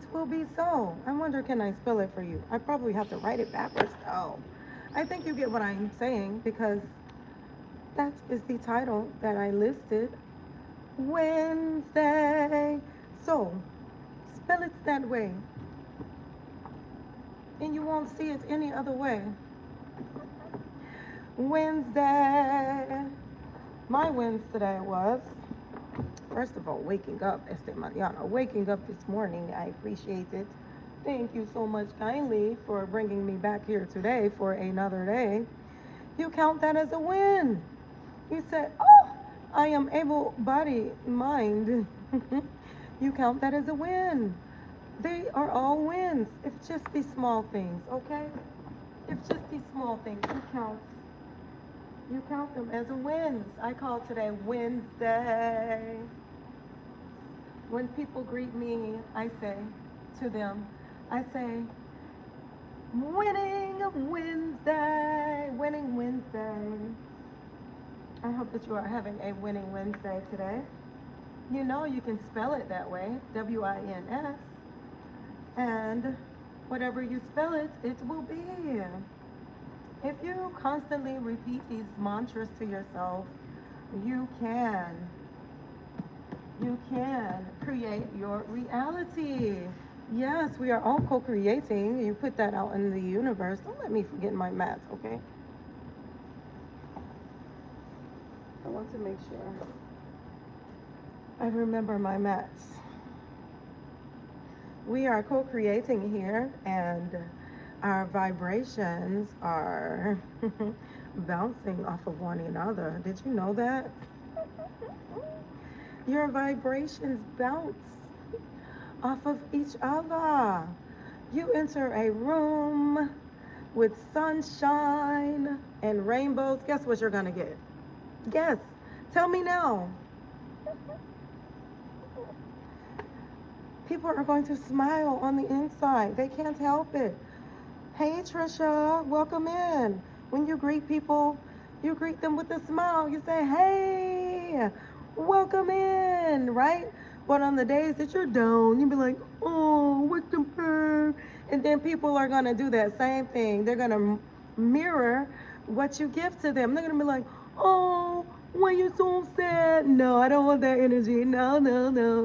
it will be so. I wonder, can I spell it for you? I probably have to write it backwards though. I think you get what I'm saying because that is the title that I listed. Wednesday. So, spell it that way. And you won't see it any other way. Wednesday. My wins today was, first of all, waking up, este mañana. Waking up this morning, I appreciate it. Thank you so much kindly for bringing me back here today for another day. You count that as a win. You said, oh, I am able body, mind. You count that as a win. They are all wins. It's just these small things, okay? It's just these small things. You count them as a wins. I call today Wednesday. When people greet me, I say to them, I say, winning Wednesday, winning Wednesday. I hope that you are having a winning Wednesday today. You know you can spell it that way, W-I-N-S. And whatever you spell it, it will be. If you constantly repeat these mantras to yourself, you can create your reality. Yes, we are all co-creating. You put that out in the universe. Don't let me forget my mats, okay? I want to make sure I remember my mats. We are co-creating here, and our vibrations are bouncing off of one another. Did you know that? Your vibrations bounce off of each other. You enter a room with sunshine and rainbows. Guess what you're gonna get? Guess. Tell me now. People are going to smile on the inside. They can't help it. Hey, Trisha, welcome in. When you greet people, you greet them with a smile. You say, hey, welcome in, right? But on the days that you're down, you be like, oh, what the fuck? And then people are going to do that same thing. They're going to mirror what you give to them. They're going to be like, oh, why you so sad? No, I don't want that energy. No,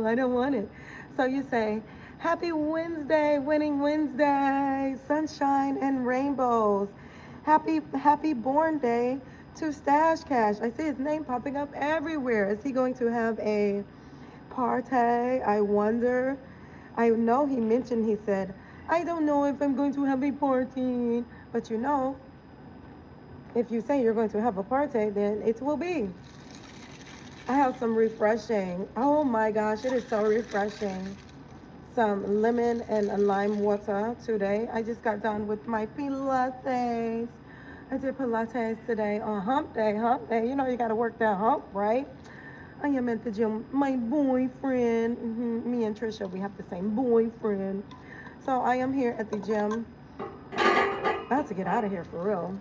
I don't want it. So you say, happy Wednesday, winning Wednesday, sunshine and rainbows. Happy born day to Stash Cash. I see his name popping up everywhere. Is he going to have a party? I wonder. I know he mentioned, he said, I don't know if I'm going to have a party. But you know, if you say you're going to have a party, then it will be. I have some refreshing. Oh my gosh, it is so refreshing. Some lemon and lime water today. I just got done with my Pilates. I did Pilates today on hump day. You know you got to work that hump, right? I am at the gym. My boyfriend, me and Trisha, we have the same boyfriend. So I am here at the gym. About to get out of here for real.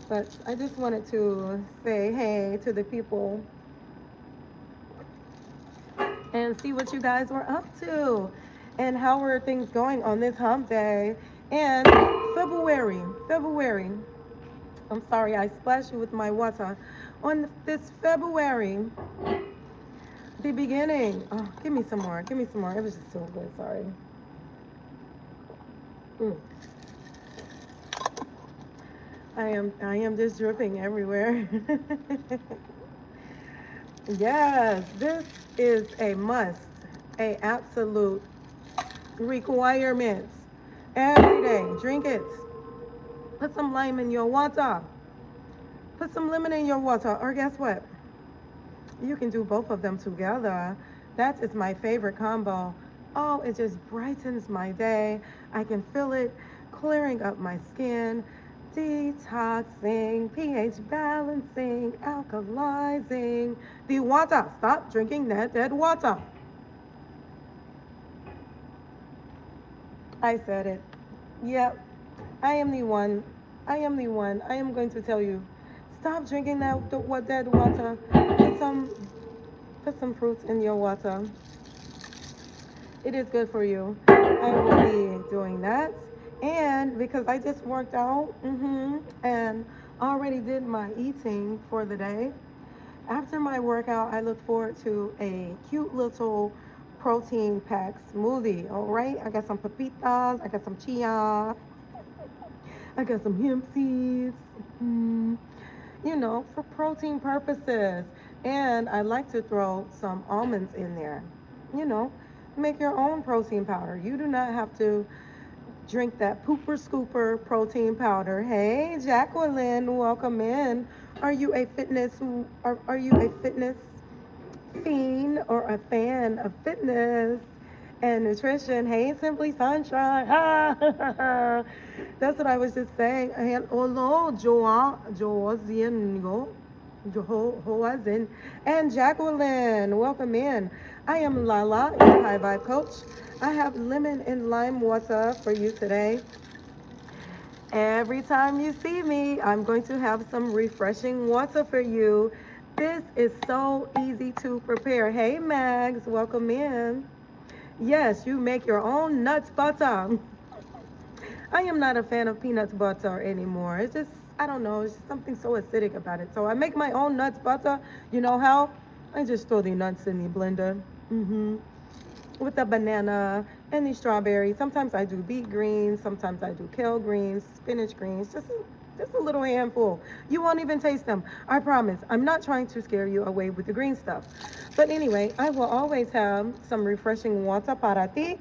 But I just wanted to say hey to the people and see what you guys were up to and how were things going on this hump day. And February, I'm sorry, I splashed you with my water. On this February, the beginning, oh, give me some more. It was just so good, sorry. I am just dripping everywhere. Yes, this is a must, a absolute requirement. Every day, drink it. Put some lime in your water. Put some lemon in your water. Or guess what? You can do both of them together. That is my favorite combo. Oh, it just brightens my day. I can feel it clearing up my skin, detoxing, pH balancing, alkalizing the water. Stop drinking that dead water. I said it. Yep. I am the one. I am going to tell you. Stop drinking that dead water. Put some fruits in your water. It is good for you. I will be doing that. And because I just worked out, and already did my eating for the day, after my workout, I look forward to a cute little protein packed smoothie. All right, I got some papitas, I got some chia, I got some hemp seeds, for protein purposes. And I like to throw some almonds in there. You know, make your own protein powder. You do not have to drink that pooper scooper protein powder. Hey, Jacqueline, welcome in. Are you a fitness fiend or a fan of fitness and nutrition? Hey, Simply Sunshine. That's what I was just saying. And hello, Joazin, and Jacqueline. Welcome in. I am LaLa, your high vibe coach. I have lemon and lime water for you today. Every time you see me, I'm going to have some refreshing water for you. This is so easy to prepare. Hey, Mags, welcome in. Yes, you make your own nuts butter. I am not a fan of peanut butter anymore. It's just, I don't know, it's just something so acidic about it. So I make my own nuts butter. You know how? I just throw the nuts in the blender. With the banana and the strawberry. Sometimes I do beet greens. Sometimes I do kale greens, spinach greens. Just a little handful. You won't even taste them. I promise. I'm not trying to scare you away with the green stuff. But anyway, I will always have some refreshing water para ti,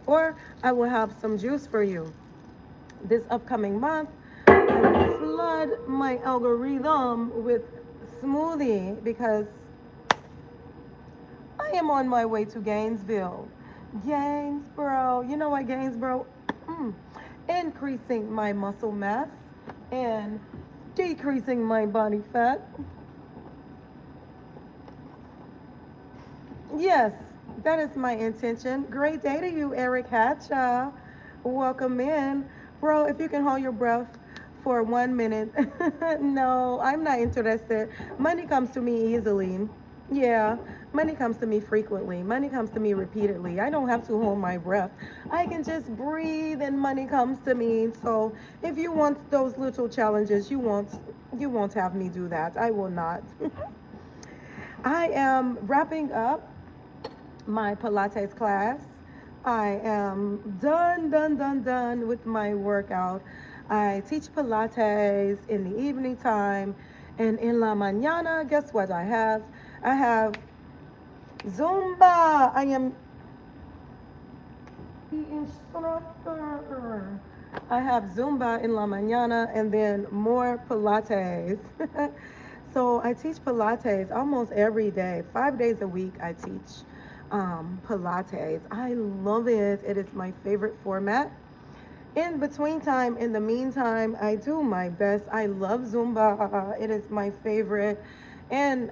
or I will have some juice for you. This upcoming month, I will flood my algorithm with smoothie because I am on my way to Gainesville. Gainesboro. You know what, Gainesboro? Mm. Increasing my muscle mass and decreasing my body fat. Yes, that is my intention. Great day to you, Eric Hatcha. Welcome in. Bro, if you can hold your breath for 1 minute. No, I'm not interested. Money comes to me easily. Yeah, money comes to me frequently. Money comes to me repeatedly. I don't have to hold my breath. I can just breathe and money comes to me. So if you want those little challenges, you won't have me do that. I will not. I am wrapping up my Pilates class. I am done with my workout. I teach Pilates in the evening time. And in la mañana, guess what I have? I have Zumba. I am the instructor. I have Zumba in la mañana and then more Pilates. So I teach Pilates almost every day, 5 days a week. I teach Pilates. I love it. It is my favorite format. In between time, in the meantime, I do my best. I love Zumba. It is my favorite. And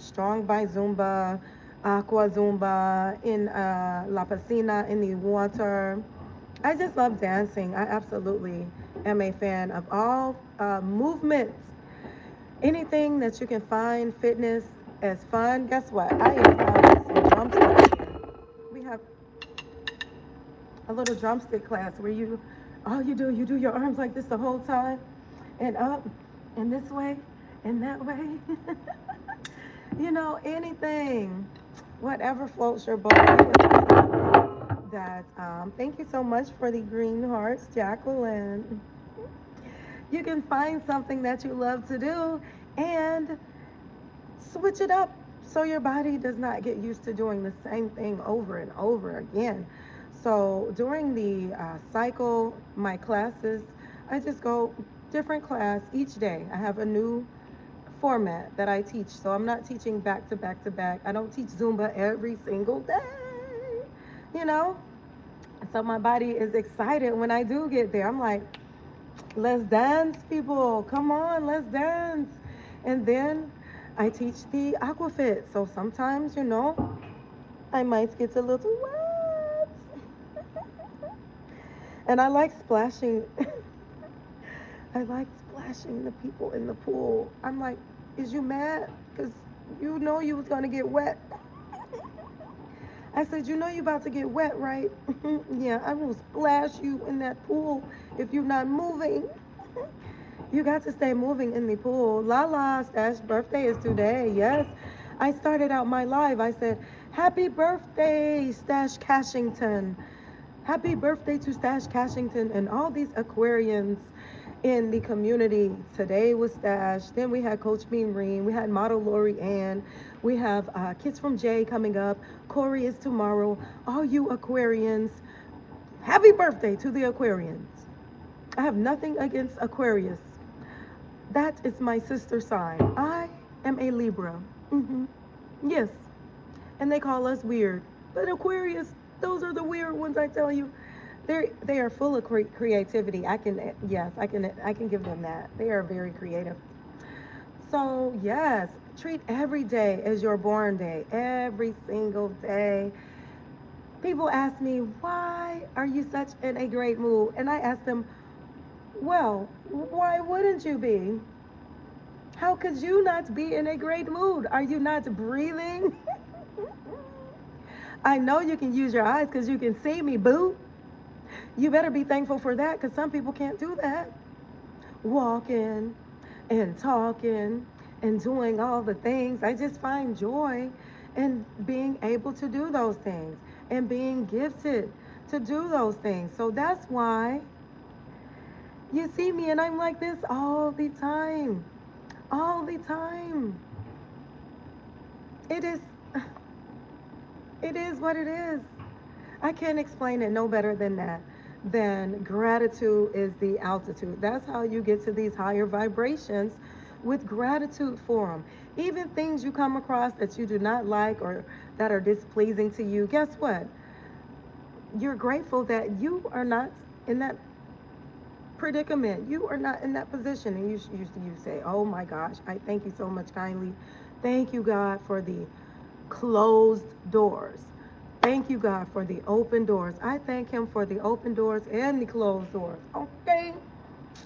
Strong by Zumba, Aqua Zumba, in La Piscina, in the water. I just love dancing. I absolutely am a fan of all movements. Anything that you can find fitness as fun. Guess what? I even have some drumsticks here. We have a little drumstick class where you do your arms like this the whole time, and up, and this way, and that way. Anything, whatever floats your boat. Thank you so much for the green hearts, Jacqueline. You can find something that you love to do and switch it up so your body does not get used to doing the same thing over and over again. So during the cycle, my classes, I just go different class each day. I have a new format that I teach. So I'm not teaching back to back to back. I don't teach Zumba every single day, you know? So my body is excited when I do get there. I'm like, let's dance, people. Come on, let's dance. And then I teach the aquafit. So sometimes, I might get a little wet. And I like splashing. I like splashing the people in the pool. I'm like, is you mad? Because you know you was going to get wet. I said, you know you about to get wet, right? Yeah, I will splash you in that pool if you're not moving. You got to stay moving in the pool. LaLa, Stash birthday is today. Yes. I started out my live. I said, happy birthday, Stash Cashington. Happy birthday to Stash Cashington and all these Aquarians in the community. Today was Stash. Then we had Coach Bean Reen. We had model Lori Ann. We have Kids from Jay coming up. Corey is tomorrow. All you Aquarians, happy birthday to the Aquarians. I have nothing against Aquarius. That is my sister sign. I am a Libra. Hmm. Yes. And they call us weird. But Aquarius, those are the weird ones, I tell you. They are full of creativity. I can give them that. They are very creative. So yes, treat every day as your born day. Every single day. People ask me, why are you such in a great mood? And I ask them, well, why wouldn't you be? How could you not be in a great mood? Are you not breathing? I know you can use your eyes because you can see me, boo. You better be thankful for that because some people can't do that. Walking and talking and doing all the things. I just find joy in being able to do those things and being gifted to do those things. So that's why you see me and I'm like this all the time. All the time. It is it is what it is. I can't explain it no better than that. Then gratitude is the altitude. That's how you get to these higher vibrations with gratitude for them. Even things you come across that you do not like or that are displeasing to you, guess what? You're grateful that you are not in that predicament. You are not in that position. And you say, oh my gosh, I thank you so much kindly. Thank you, God, for the closed doors. Thank you, God, for the open doors. I thank Him for the open doors and the closed doors. Okay?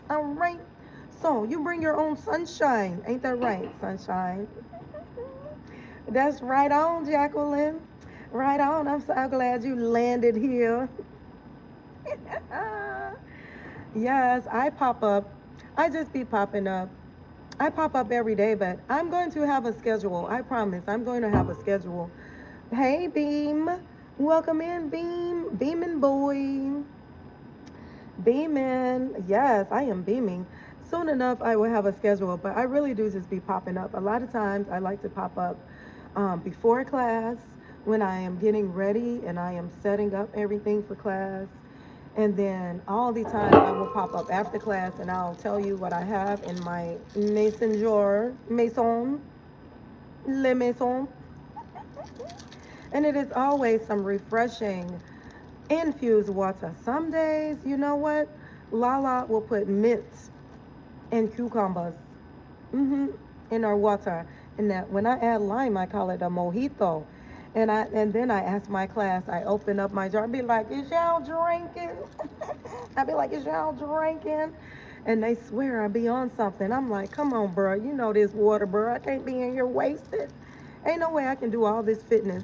All right. So, you bring your own sunshine. Ain't that right, sunshine? That's right on, Jacqueline. Right on. I'm so glad you landed here. Yes, I pop up. I just be popping up. I pop up every day, but I'm going to have a schedule. I promise. I'm going to have a schedule. Hey, Beam. Welcome in, Beam. Beaming boy. Beaming. Yes, I am beaming. Soon enough, I will have a schedule, but I really do just be popping up. A lot of times, I like to pop up before class when I am getting ready and I am setting up everything for class. And then all the time I will pop up after class and I'll tell you what I have in my mason jar, le maison. And it is always some refreshing infused water. Some days, you know what? LaLa will put mint and cucumbers in our water. And that when I add lime, I call it a mojito. And then I ask my class, I open up my jar, I be like, is y'all drinking? I be like, is y'all drinking? And they swear I be on something. I'm like, come on, bro. You know this water, bro. I can't be in here wasted. Ain't no way I can do all this fitness.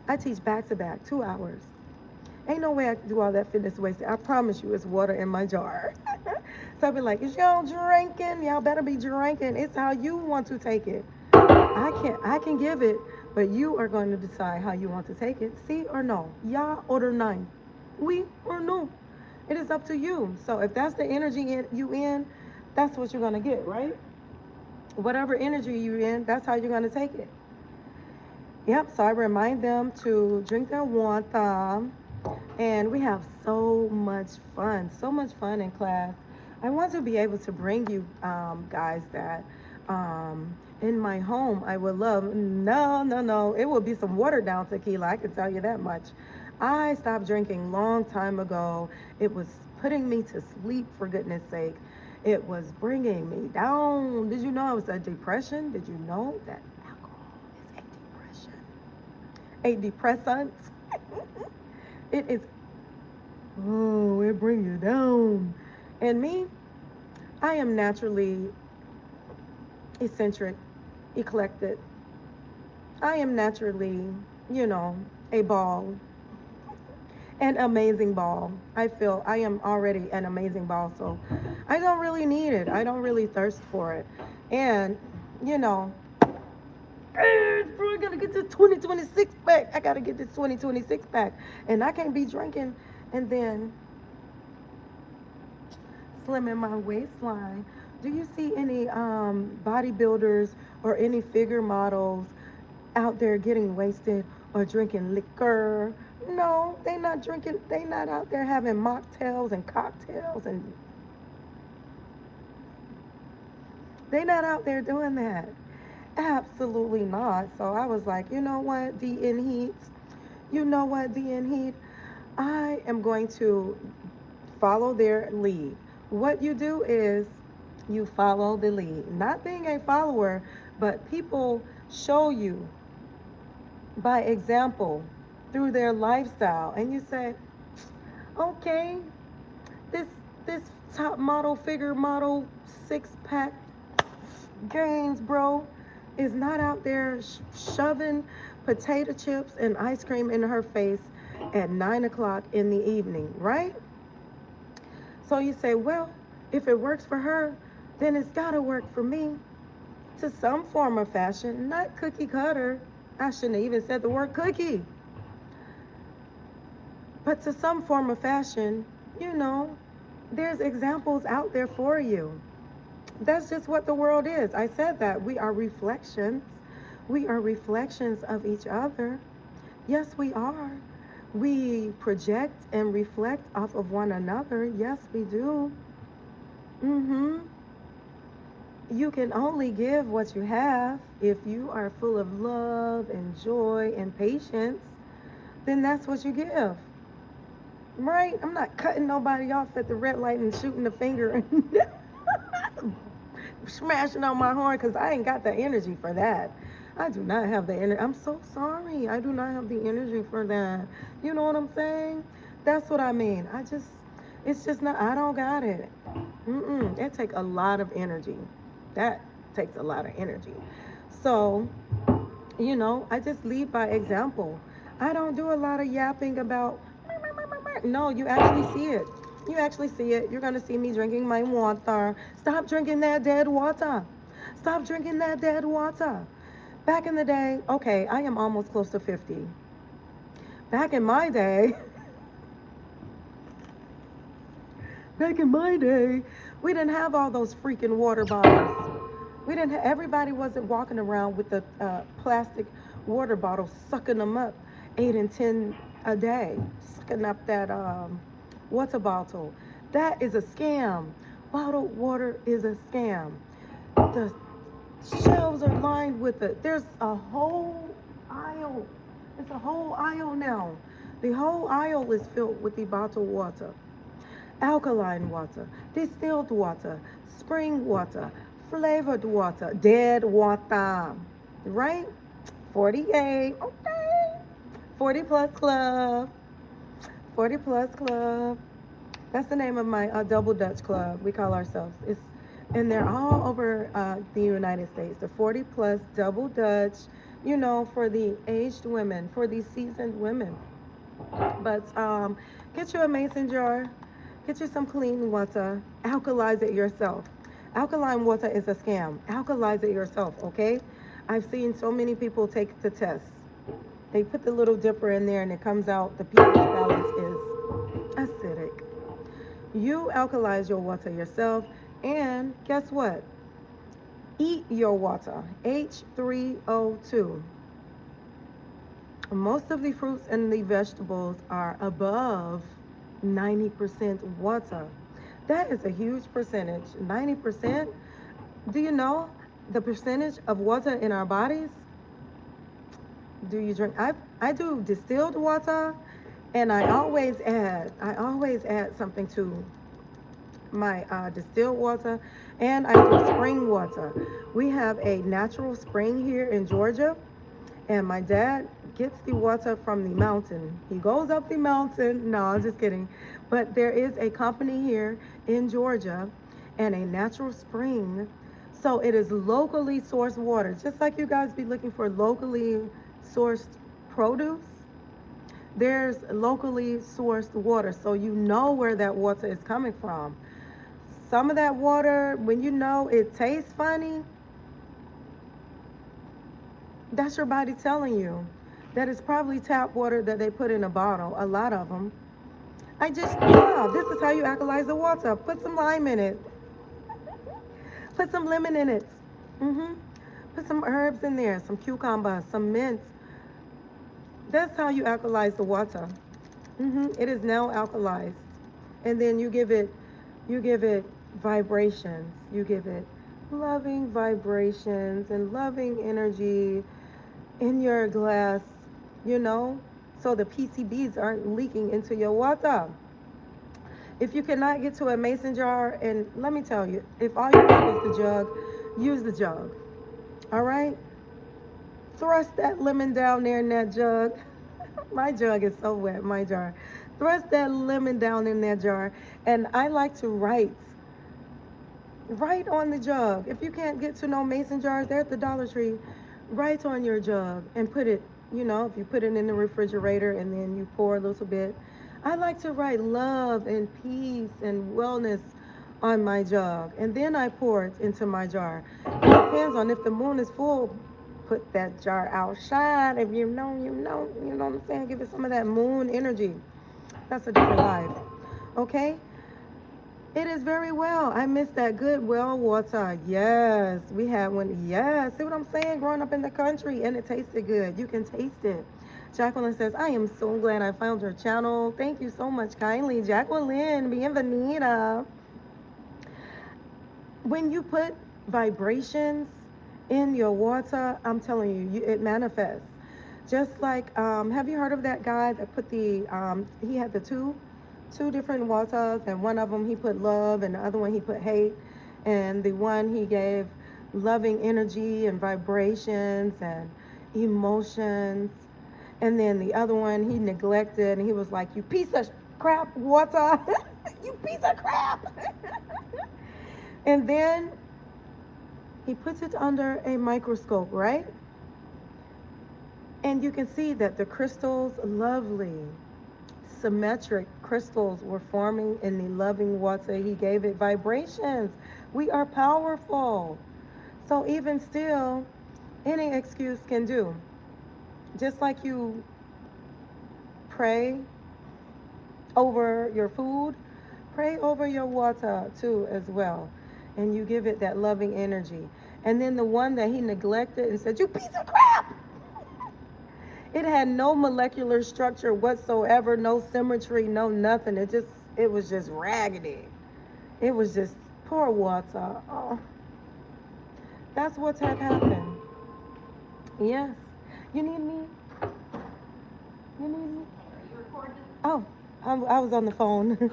I teach back to back, 2 hours. Ain't no way I can do all that fitness wasted. I promise you it's water in my jar. So I be like, is y'all drinking? Y'all better be drinking. It's how you want to take it. I can give it, but you are going to decide how you want to take it. See or no? Ya or nine. We or no. It is up to you. So if that's the energy you in, that's what you're going to get, right? Whatever energy you're in, that's how you're going to take it. Yep, so I remind them to drink their water. And we have so much fun in class. I want to be able to bring you guys that in my home I would love. No. It will be some watered down tequila, I can tell you that much. I stopped drinking long time ago. It was putting me to sleep, for goodness sake. It was bringing me down. Did you know it was a depression? Did you know that alcohol is a depression? A depressant? It is, oh, it brings you down. And me, I am naturally eccentric, eclectic. I am naturally, you know, a ball, an amazing ball. I feel I am already an amazing ball, so I don't really need it. I don't really thirst for it. And, you know, bro, I gotta get this 2026 back. I gotta get this 2026 back. And I can't be drinking and then slimming my waistline. Do you see any bodybuilders or any figure models out there getting wasted or drinking liquor? No, they not drinking. They not out there having mocktails and cocktails, and they not out there doing that. Absolutely not. So I was like, you know what, D in Heat? You know what, D in Heat? I am going to follow their lead. What you do is you follow the lead. Not being a follower, but people show you by example through their lifestyle. And you say, okay, this this top model, figure model, six pack gains, bro, is not out there shoving potato chips and ice cream in her face at 9 o'clock in the evening, right? So you say, well, if it works for her, then it's got to work for me to some form of fashion, not cookie cutter. I shouldn't have even said the word cookie. But to some form of fashion, you know, there's examples out there for you. That's just what the world is. I said that. We are reflections. We are reflections of each other. Yes, we are. We project and reflect off of one another. Yes, we do. Mm-hmm. You can only give what you have. If you are full of love and joy and patience, then that's what you give. Right? I'm not cutting nobody off at the red light and shooting the finger and smashing on my horn because I ain't got the energy for that. I do not have the energy. I'm so sorry. I do not have the energy for that. You know what I'm saying? That's what I mean. It's just not, I don't got it. It takes a lot of energy. That takes a lot of energy. So, you know, I just lead by example. I don't do a lot of yapping about, no, you actually see it. You actually see it. You're going to see me drinking my water. Stop drinking that dead water. Stop drinking that dead water. Back in the day, okay, I am almost close to 50. Back in my day, we didn't have all those freaking water bottles. We didn't. Everybody wasn't walking around with the plastic water bottles, sucking them up, 8 and 10 a day, sucking up that water bottle. That is a scam. Bottled water is a scam. The shelves are lined with it. There's a whole aisle. It's a whole aisle now. The whole aisle is filled with the bottled water. Alkaline water, distilled water, spring water, flavored water, dead water, right? 48, okay. 40 plus club, 40 plus club. That's the name of my double Dutch club, we call ourselves. And they're all over the United States. The 40 plus double Dutch, you know, for the aged women, for the seasoned women. But get you a mason jar, get you some clean water, alkalize it yourself. Alkaline water is a scam. Alkalize it yourself, okay? I've seen so many people take the test. They put the little dipper in there and it comes out, the pH balance is acidic. You alkalize your water yourself, and guess what? Eat your water, H3O2. Most of the fruits and the vegetables are above 90% water. That is a huge percentage. 90%. Do you know the percentage of water in our bodies? Do you drink? I do distilled water, and I always add something to my distilled water, and I do spring water. We have a natural spring here in Georgia, and my dad gets the water from the mountain. He goes up the mountain. No, I'm just kidding. But there is a company here in Georgia and a natural spring. So it is locally sourced water. Just like you guys be looking for locally sourced produce, There's locally sourced water, so you know where that water is coming from. Some of that water, when you know it tastes funny, that's your body telling you that it's probably tap water that they put in a bottle, a lot of them. Yeah, this is how you alkalize the water. Put some lime in it, put some lemon in it. hmm Put some herbs in there, some cucumber, some mint. That's how you alkalize the water. It is now alkalized. And then you give it vibrations. You give it loving vibrations and loving energy in your glass, you know, so the PCBs aren't leaking into your water. If you cannot get to a mason jar, and let me tell you, if all you have is the jug, use the jug. All right? Thrust that lemon down there in that jug. My jug is so wet, my jar. Thrust that lemon down in that jar. And I like to write on the jug. If you can't get to no mason jars, they're at the Dollar Tree. Write on your jug and put it, if you put it in the refrigerator and then you pour a little bit. I like to write love and peace and wellness on my jug. And then I pour it into my jar. It depends on if the moon is full, put that jar outside. If you know what I'm saying? Give it some of that moon energy. That's a different life. Okay? It is very well. I miss that good well water. Yes, we had one. Yes, see what I'm saying? Growing up in the country, and it tasted good. You can taste it. Jacqueline says, I am so glad I found your channel. Thank you so much kindly. Jacqueline, bienvenida. When you put vibrations in your water, I'm telling you, it manifests. Just like, have you heard of that guy that put he had the two different waters, and one of them he put love, and the other one he put hate, and the one he gave loving energy and vibrations and emotions, and then the other one he neglected, and he was like, you piece of crap water, you piece of crap. And then he puts it under a microscope, right? And you can see that the crystals, lovely, symmetric crystals were forming in the loving water. He gave it vibrations. We are powerful. So even still, any excuse can do. Just like you pray over your food, pray over your water too as well. And you give it that loving energy. And then the one that he neglected and said, you piece of crap! It had no molecular structure whatsoever, no symmetry, no nothing. It was just raggedy. It was just poor water. Oh, that's what's had happened. Yes. You need me? You need me? Are you recording? Oh, I was on the phone.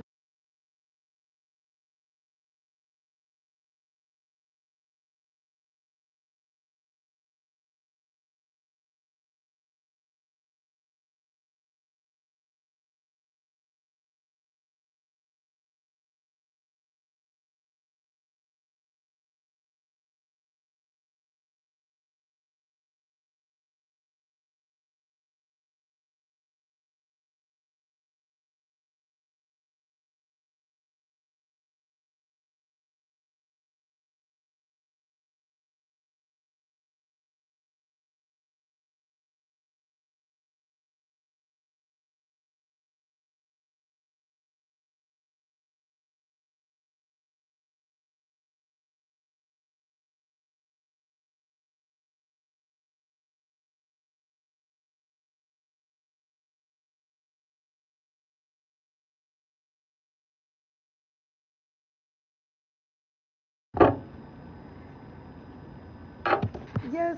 Yes,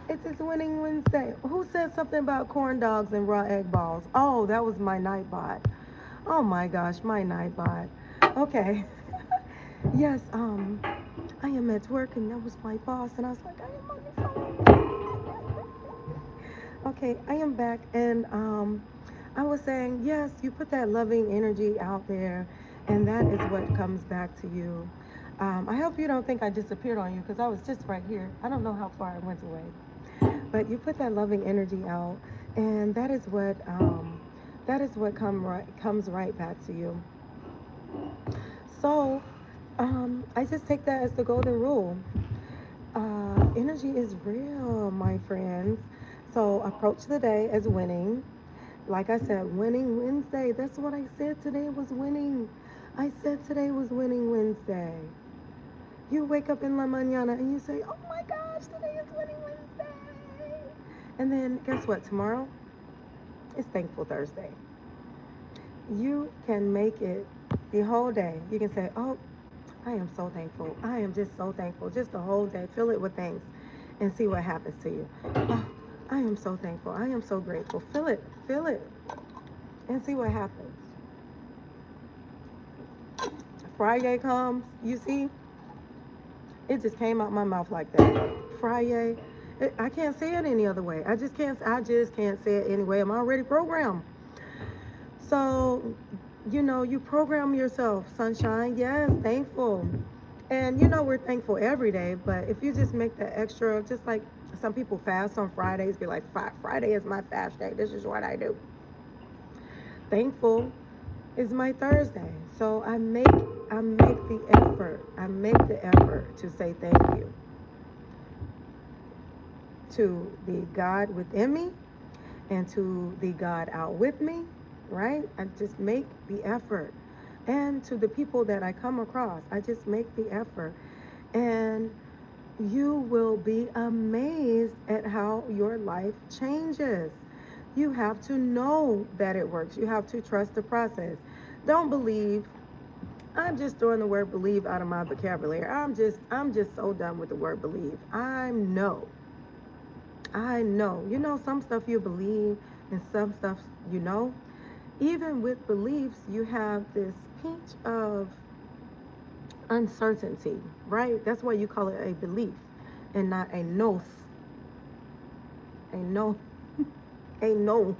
it is Winning Wednesday. Who said something about corn dogs and raw egg balls? Oh, that was my nightbot. Oh my gosh, my nightbot. Okay. Yes, I am at work and that was my boss, and I was like, I am on the phone. Okay, I am back, and I was saying, yes, you put that loving energy out there, and that is what comes back to you. I hope you don't think I disappeared on you, because I was just right here. I don't know how far I went away. But you put that loving energy out, And that is what comes right back to you. So I just take that as the golden rule. Energy is real, my friends. So approach the day as winning. Like I said, winning Wednesday. That's what I said today was winning. I said today was winning Wednesday. You wake up in la mañana and you say, oh my gosh, today is winning Wednesday. And then guess what? Tomorrow is Thankful Thursday. You can make it the whole day. You can say, oh, I am so thankful. I am just so thankful. Just the whole day. Fill it with things and see what happens to you. Oh, I am so thankful. I am so grateful. Fill it, and see what happens. Friday comes, you see, it just came out my mouth like that. Friday, I can't say it any other way. I just can't say it anyway. I'm already programmed. So, you program yourself, sunshine. Yes, thankful. And we're thankful every day, but if you just make the extra, just like some people fast on Fridays, be like, Friday is my fast day. This is what I do. Thankful is my Thursday. So I make the effort. I make the effort to say thank you to the God within me and to the God out with me, right? I just make the effort. And to the people that I come across, I just make the effort. And you will be amazed at how your life changes. You have to know that it works. You have to trust the process. Don't believe. I'm just throwing the word believe out of my vocabulary. I'm just so done with the word believe. I know. Some stuff you believe and some stuff you know. Even with beliefs, you have this pinch of uncertainty, right? That's why you call it a belief and not a noth. A no. A no.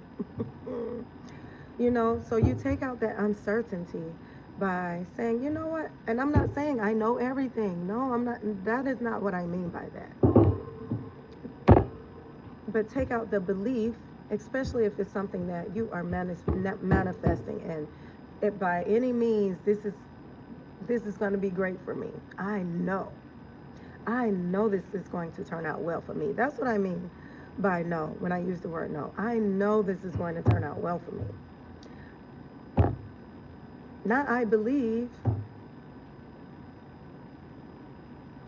So you take out that uncertainty by saying, you know what? And I'm not saying I know everything. No, I'm not. That is not what I mean by that. But take out the belief, especially if it's something that you are manifesting, and it by any means, this is going to be great for me. I know this is going to turn out well for me. That's what I mean by no when I use the word no. I know this is going to turn out well for me. Not I believe,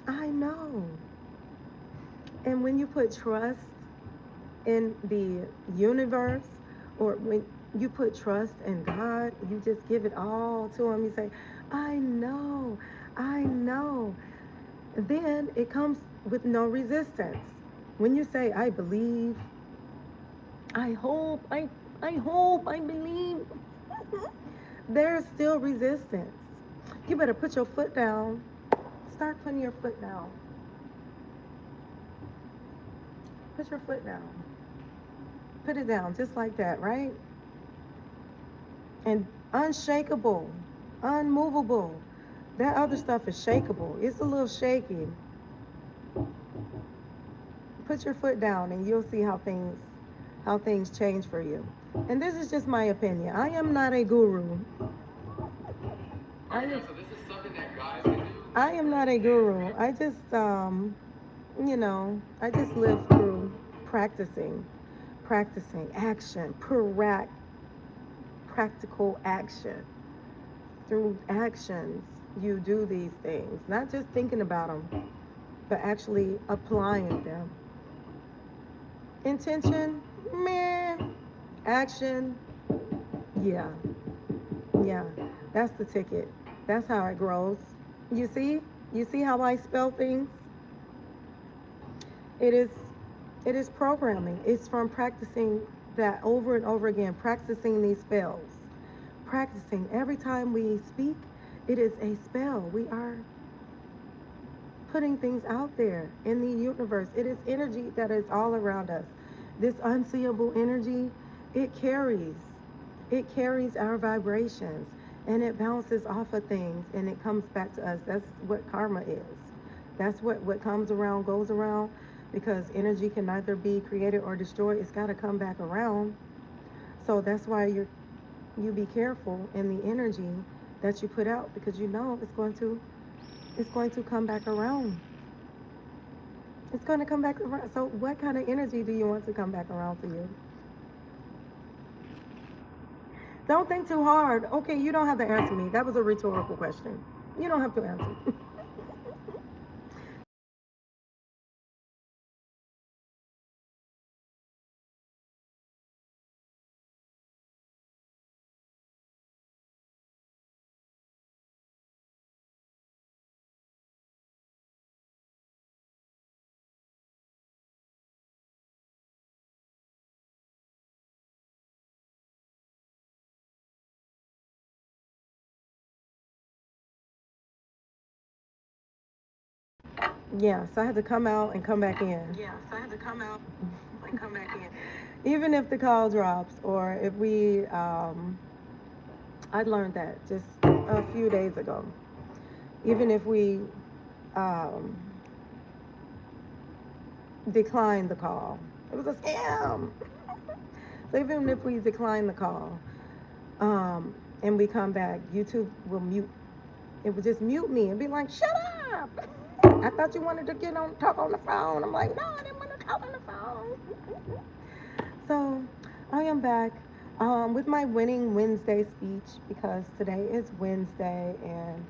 I know. And when you put trust in the universe, or when you put trust in God, you just give it all to Him. You say, I know, I know. Then it comes with no resistance. When you say, I believe, I hope, I hope, I believe, there's still resistance. You better put your foot down. Start putting your foot down. Put your foot down. Put it down just like that, right? And unshakable, unmovable. That other stuff is shakeable. It's a little shaky. Put your foot down and you'll see how things change for you. And this is just my opinion. I am not a guru. Okay, so this is something that guys can do. I am not a guru. I just live through practicing, practicing action, practical action. Through actions, you do these things, not just thinking about them, but actually applying them. Intention, meh. Action, yeah, yeah. That's the ticket. That's how it grows. You see? You see how I spell things? It is it is programming. It's from practicing that over and over again, practicing these spells. Practicing every time we speak, it is a spell. We are putting things out there in the universe. It is energy that is all around us. This unseeable energy, it carries. It carries our vibrations and it bounces off of things and it comes back to us. That's what karma is. That's what comes around goes around. because energy can neither be created or destroyed. It's got to come back around. So that's why you be careful in the energy that you put out, because you know it's going to come back around. It's going to come back around. So what kind of energy do you want to come back around to you? Don't think too hard. Okay, you don't have to answer me. That was a rhetorical question. You don't have to answer. Yeah, so I had to come out and come back in. Yeah, so I had to come out and come back in. Even if the call drops, or if I learned that just a few days ago. Even if we um, decline the call, it was a scam. So even if we decline the call, and we come back, YouTube will mute. It would just mute me and be like, "Shut up! I thought you wanted to talk on the phone." I'm like, "No, I didn't want to talk on the phone." So I am back with my Winning Wednesday speech, because today is Wednesday, and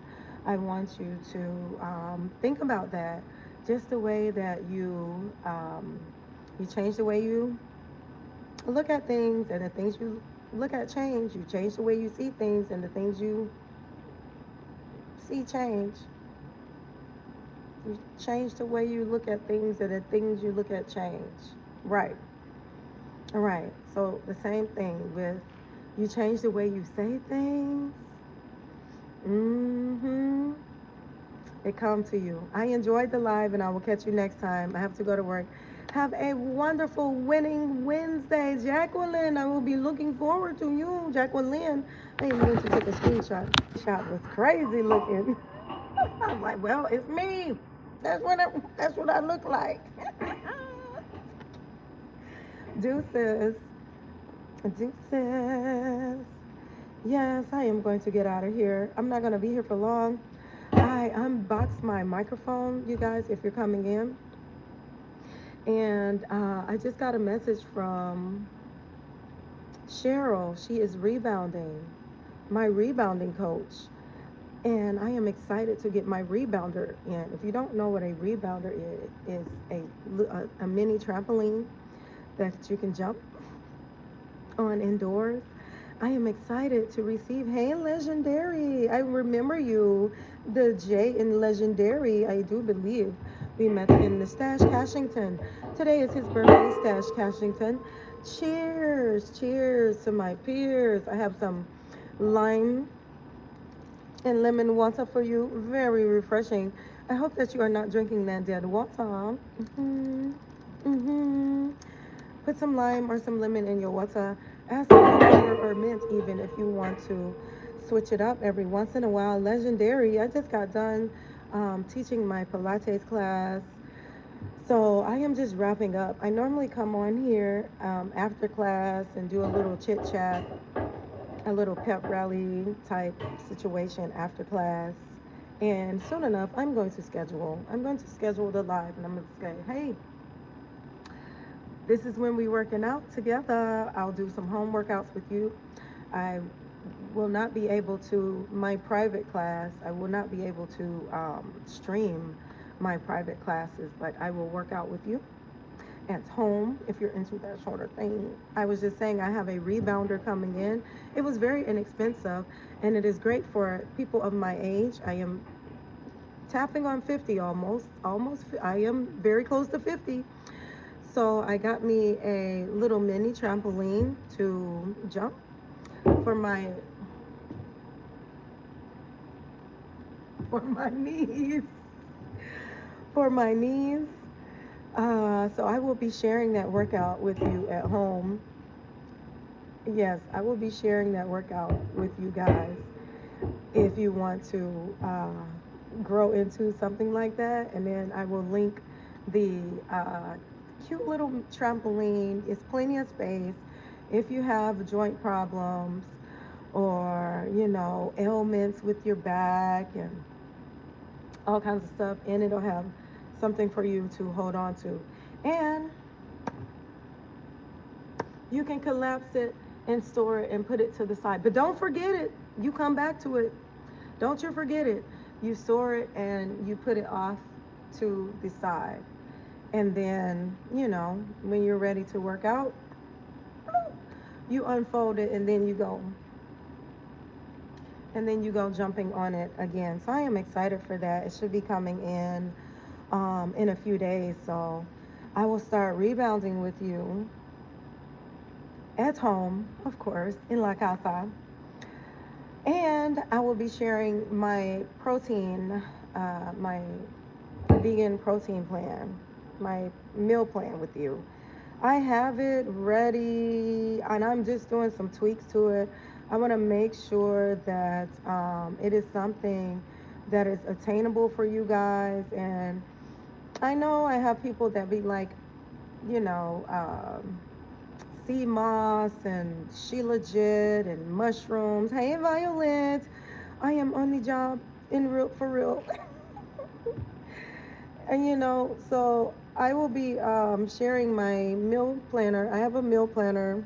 I want you to think about that. Just the way that you change the way you look at things, and the things you look at change. You change the way you see things, and the things you see change. You change the way you look at things, and the things you look at change. Right. All right. So the same thing with, you change the way you say things. Mm-hmm. It comes to you. I enjoyed the live, and I will catch you next time. I have to go to work. Have a wonderful Winning Wednesday, Jacqueline. I will be looking forward to you, Jacqueline. I even went to take a screenshot. Shot was crazy looking. I'm like, well, it's me. That's what I look like. Deuces. Deuces. Yes, I am going to get out of here. I'm not going to be here for long. I unboxed my microphone, you guys, if you're coming in. And I just got a message from Cheryl. She is rebounding, my rebounding coach. And I am excited to get my rebounder in. If you don't know what a rebounder is a mini trampoline that you can jump on indoors. I am excited to receive. Hey, Legendary. I remember you, the J in Legendary. I do believe we met in the Stash Cashington. Today is his birthday, Stash Cashington. Cheers. Cheers to my peers. I have some lime and lemon water for you. Very refreshing. I hope that you are not drinking that dead water. Mm-hmm. Mm-hmm. Put some lime or some lemon in your water. Add some cucumber or mint, even, if you want to switch it up every once in a while. Legendary. I just got done teaching my Pilates class. So I am just wrapping up. I normally come on here after class and do a little chit chat, a little pep rally type situation after class. And soon enough, I'm going to schedule the live, and I'm going to say, hey, this is when we working out together. I'll do some home workouts with you. I will not be able to, my private class, I will not be able to stream my private classes, but I will work out with you at home if you're into that sort of thing. I was just saying, I have a rebounder coming in. It was very inexpensive, and it is great for people of my age. I am tapping on 50, almost. I am very close to 50. So I got me a little mini trampoline to jump for my for my knees. For my knees. So I will be sharing that workout with you at home. Yes, I will be sharing that workout with you guys if you want to grow into something like that. And then I will link The cute little trampoline is plenty of space. If you have joint problems or, ailments with your back and all kinds of stuff, and it'll have something for you to hold on to. And you can collapse it and store it and put it to the side. But don't forget it. You come back to it. Don't you forget it. You store it and you put it off to the side. And then, when you're ready to work out, you unfold it and then you go. And then you go jumping on it again. So I am excited for that. It should be coming in a few days. So I will start rebounding with you at home, of course, in La Casa. And I will be sharing my protein, my vegan protein plan, my meal plan with you. I have it ready and I'm just doing some tweaks to it. I want to make sure that it is something that is attainable for you guys. And I know I have people that be like, you know, sea moss and she legit and mushrooms. Hey, Violet, I am on the job in real for real. And so I will be sharing my meal planner. I have a meal planner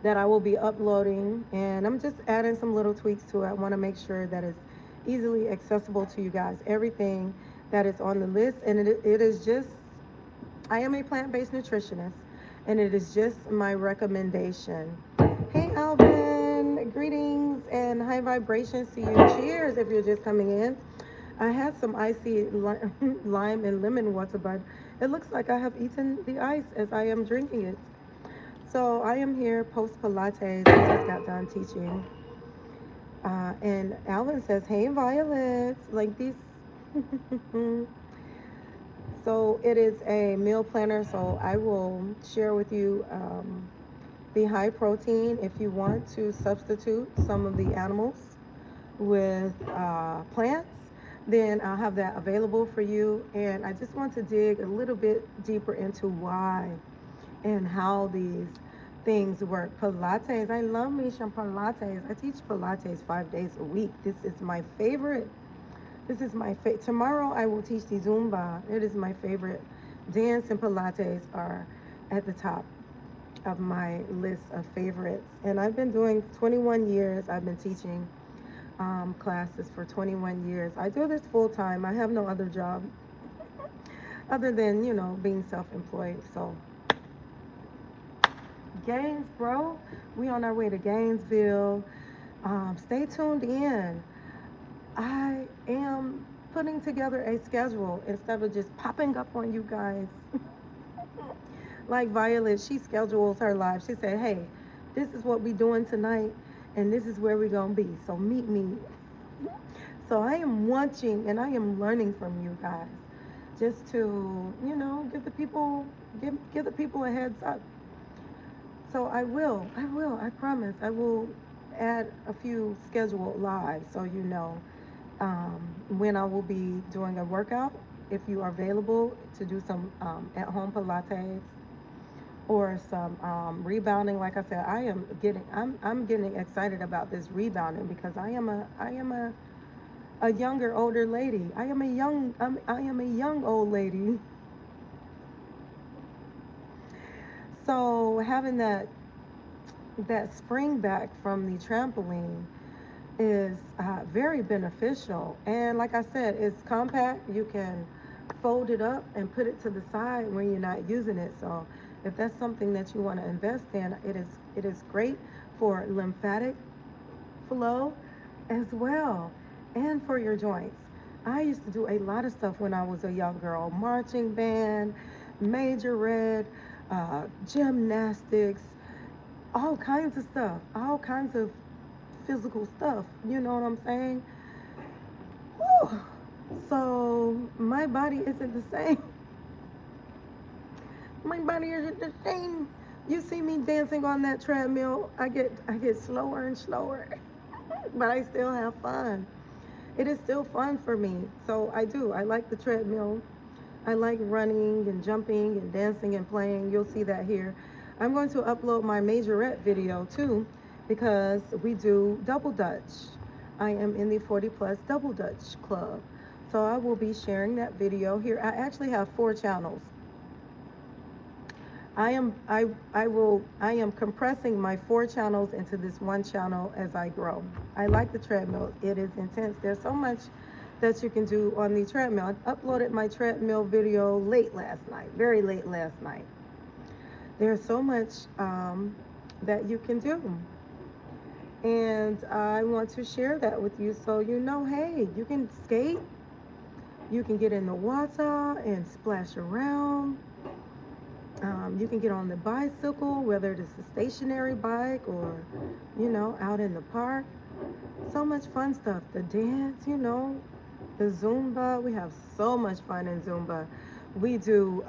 that I will be uploading, and I'm just adding some little tweaks to it. I want to make sure that it's easily accessible to you guys. Everything that is on the list, and it is just, I am a plant-based nutritionist, and it is just my recommendation. Hey, Alvin, greetings and high vibrations to you. Cheers if you're just coming in. I had some icy lime and lemon water, but it looks like I have eaten the ice as I am drinking it. So I am here post Pilates. I just got done teaching. And Alvin says, hey, Violet, like this. So it is a meal planner. So I will share with you the high protein if you want to substitute some of the animals with plants, then I'll have that available for you. And I just want to dig a little bit deeper into why and how these things work. Pilates, I love me some Pilates. I teach Pilates 5 days a week. This is my favorite. Tomorrow I will teach the Zumba. It is my favorite. Dance and Pilates are at the top of my list of favorites. And I've been doing 21 years. I've been teaching classes for 21 years. I do this full time. I have no other job other than, being self-employed. So, Gainesboro, we on our way to Gainesville. Stay tuned in. I am putting together a schedule instead of just popping up on you guys. Like Violet, she schedules her life. She said, hey, this is what we doing tonight, and this is where we're going to be. So meet me. So I am watching and I am learning from you guys just to, give the people a heads up. So I promise, I will add a few scheduled lives so when I will be doing a workout. If you are available to do some at-home Pilates or some rebounding, like I said, I'm getting excited about this rebounding because I am a younger older lady. I am a young old lady. So having that spring back from the trampoline is very beneficial. And like I said, it's compact. You can fold it up and put it to the side when you're not using it. So if that's something that you want to invest in, it is great for lymphatic flow as well, and for your joints. I used to do a lot of stuff when I was a young girl: marching band, majorette, gymnastics, all kinds of stuff, all kinds of physical stuff. You know what I'm saying? Whew. So my body isn't the same. My body isn't the same. You see me dancing on that treadmill, I get slower and slower, but I still have fun. It is still fun for me. So I like the treadmill. I like running and jumping and dancing and playing. You'll see that here. I'm going to upload my majorette video too because we do double dutch. I am in the 40 plus double dutch club. So I will be sharing that video here. I actually have 4 channels. I am compressing my 4 channels into this 1 channel as I grow. I like the treadmill. It is intense. There's so much that you can do on the treadmill. I uploaded my treadmill video late last night, very late last night. There's so much that you can do. And I want to share that with you so you know, hey, you can skate, you can get in the water and splash around. You can get on the bicycle, whether it's a stationary bike or, out in the park. So much fun stuff. The dance, the Zumba. We have so much fun in Zumba. We do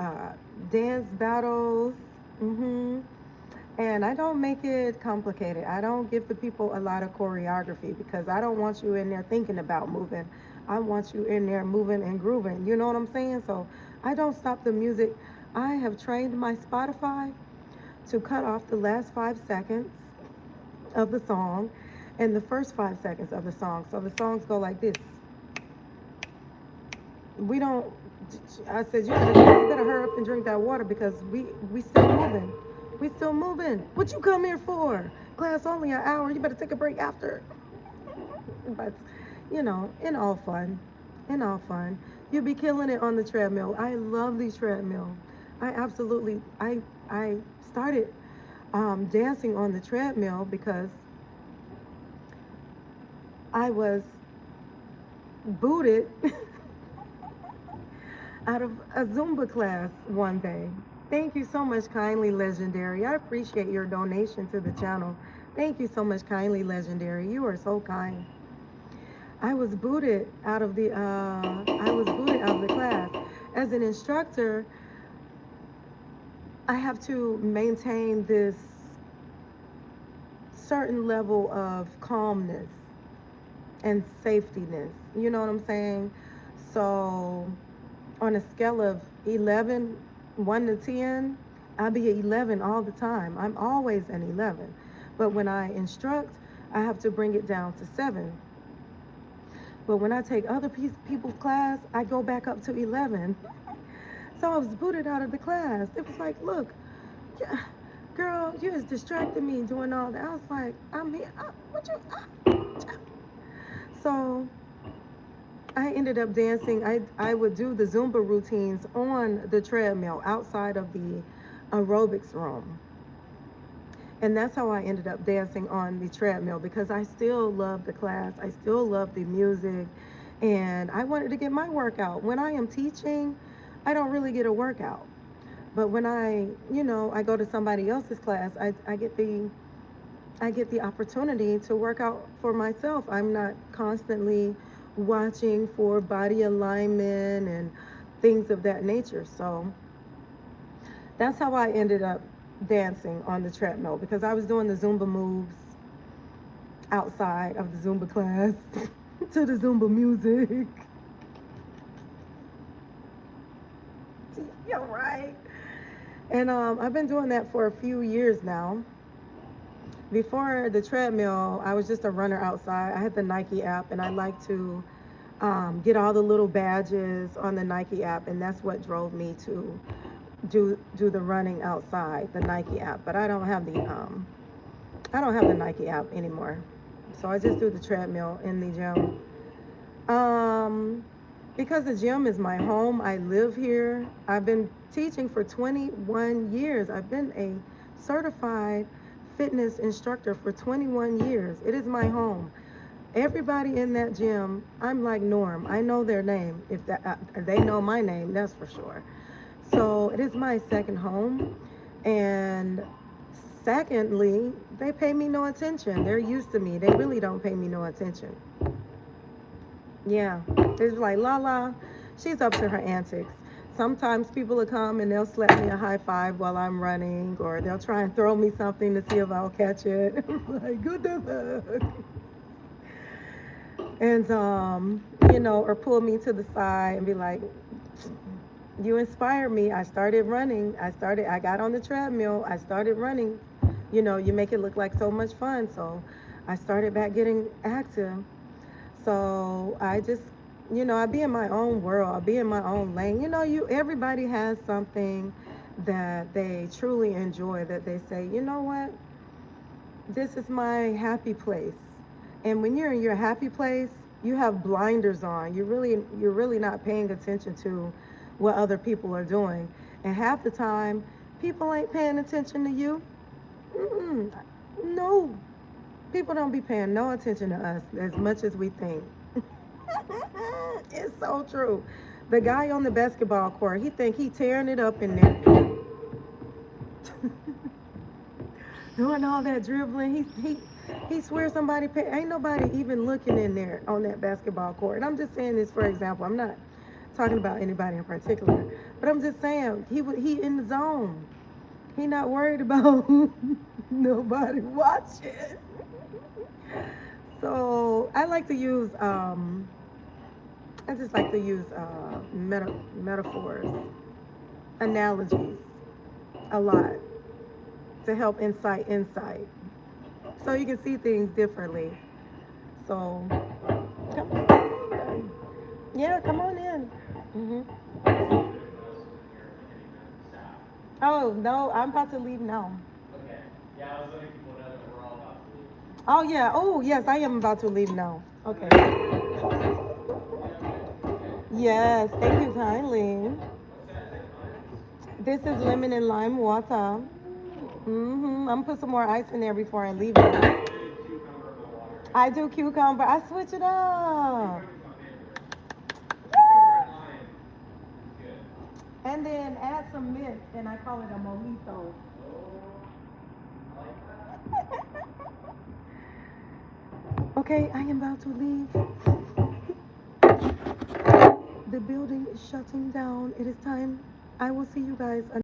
dance battles. And I don't make it complicated. I don't give the people a lot of choreography because I don't want you in there thinking about moving. I want you in there moving and grooving. You know what I'm saying? So I don't stop the music. I have trained my Spotify to cut off the last 5 seconds of the song and the first 5 seconds of the song. So the songs go like this. We don't, I said, you better hurry up and drink that water because we still moving. We still moving. What you come here for? Class only an hour. You better take a break after. But, in all fun. In all fun. You'll be killing it on the treadmill. I love the treadmill. I started dancing on the treadmill because I was booted out of a Zumba class one day. Thank you so much, Kindly Legendary. I appreciate your donation to the channel. Thank you so much, Kindly Legendary. You are so kind. I was booted out of the class. As an instructor, I have to maintain this certain level of calmness and safetyness. You know what I'm saying? So on a scale of 1 to 10, I'll be an 11 all the time. I'm always an 11. But when I instruct, I have to bring it down to 7. But when I take other people's class, I go back up to 11. So I was booted out of the class. It was like, look, girl, you just distracted me doing all that. I was like, I'm here. So I ended up dancing. I would do the Zumba routines on the treadmill outside of the aerobics room. And that's how I ended up dancing on the treadmill because I still love the class. I still love the music. And I wanted to get my workout. When I am teaching, I don't really get a workout. But when I go to somebody else's class, I get the opportunity to work out for myself. I'm not constantly watching for body alignment and things of that nature. So that's how I ended up dancing on the treadmill because I was doing the Zumba moves outside of the Zumba class to the Zumba music. Yeah, right. And I've been doing that for a few years now. Before the treadmill, I was just a runner outside. I had the Nike app, and I like to get all the little badges on the Nike app, and that's what drove me to do the running outside, the Nike app. But I don't have the Nike app anymore, so I just do the treadmill in the gym. Because the gym is my home, I live here. I've been teaching for 21 years. I've been a certified fitness instructor for 21 years. It is my home. Everybody in that gym, I'm like Norm. I know their name. If they know my name, that's for sure. So it is my second home. And secondly, they pay me no attention. They're used to me. They really don't pay me no attention. Yeah, it's like LaLa, she's up to her antics. Sometimes people will come and they'll slap me a high five while I'm running, or they'll try and throw me something to see if I'll catch it. I'm like, what the fuck? And, or pull me to the side and be like, You inspired me. I started running. I got on the treadmill. I started running. You know, you make it look like so much fun. So I started back getting active. So I just, I be in my own world. I be in my own lane. Everybody has something that they truly enjoy, that they say, you know what, this is my happy place. And when you're in your happy place, you have blinders on. You're really not paying attention to what other people are doing. And half the time, people ain't paying attention to you. Mm-mm. No, people don't be paying no attention to us as much as we think. It's so true. The guy on the basketball court, he think he tearing it up in there, doing all that dribbling. He swears somebody pay. Ain't nobody even looking in there on that basketball court. And I'm just saying this for example. I'm not talking about anybody in particular, but I'm just saying he in the zone. He not worried about nobody watching. So I just like to use metaphors, analogies a lot to help insight, so you can see things differently. So, come on. Yeah, come on in. Oh no, I'm about to leave now. Oh yeah. Oh yes, I am about to leave now. Okay. Yes, thank you kindly. This is lemon and lime water. I'm gonna put some more ice in there before I leave it. I do cucumber. I switch it up. And then add some mint, and I call it a mojito. Okay, I am about to leave. The building is shutting down. It is time. I will see you guys.